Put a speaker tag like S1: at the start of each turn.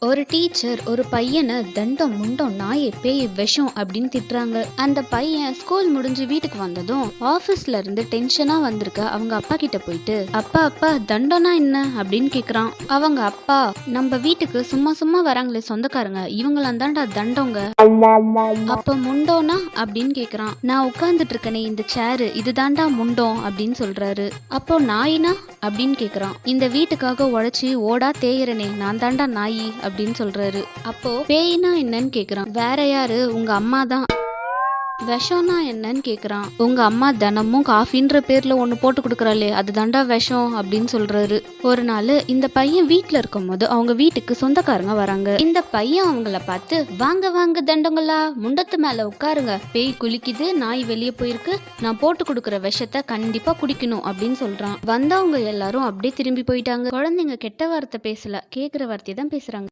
S1: ஒரு டீச்சர் ஒரு பையனை தண்டம் முண்டம் நாயை பேய் விஷம் அப்படின்னு திட்டுறாங்க. அந்த பையன் ஸ்கூல் முடிஞ்சு வீட்டுக்கு வந்ததும் ஆபீஸ்ல இருந்து டென்ஷனா வந்திருக்க அவங்க அப்பா கிட்ட போயிட்டு, அப்பா அப்பா தண்டம்னா என்ன அப்படின்னு கேக்குறான். அவங்க அப்பா, நம்ம வீட்டுக்கு சும்மா சும்மா வராங்களே சொந்தக்காரங்க, இவங்களாம் தான்டா தண்டங்க. அப்ப முண்டோனா அப்படின்னு கேக்குறான். நான் உட்கார்ந்துட்டு இருக்கனே இந்த சேரு, இது தாண்டா முண்டம் அப்படின்னு சொல்றாரு. அப்போ நாயினா அப்படின்னு கேக்குறான். இந்த வீட்டுக்காக உழைச்சி ஓடா தேயறனே, நான் தாண்டா நாயி அப்படின்னு சொல்றாரு. அப்போ பேய்னா என்னன்னு கேக்குறான். வேற யாரு, உங்க அம்மா தான். விஷம்னா என்னன்னு கேக்குறான். உங்க அம்மா தினமும் காஃபின்ற பேர்ல ஒண்ணு போட்டு கொடுக்குறாளே, அது தாண்டா விஷம் அப்படின்னு சொல்றாரு. ஒரு நாள் இந்த பையன் வீட்டுல இருக்கும் போது அவங்க வீட்டுக்கு சொந்தக்காரங்க வராங்க. இந்த பையன் அவங்கள பார்த்து, வாங்க வாங்க தண்டங்களா, முண்டத்து மேல உட்காருங்க, பேய் குளிக்குது, நாய் வெளியே போயிருக்கு, நான் போட்டு கொடுக்குற விஷத்தை கண்டிப்பா குடிக்கணும் அப்படின்னு சொல்றான். வந்தவங்க எல்லாரும் அப்படியே திரும்பி போயிட்டாங்க. குழந்தைங்க கெட்ட வார்த்தை பேசல, கேக்குற வார்த்தையை தான் பேசுறாங்க.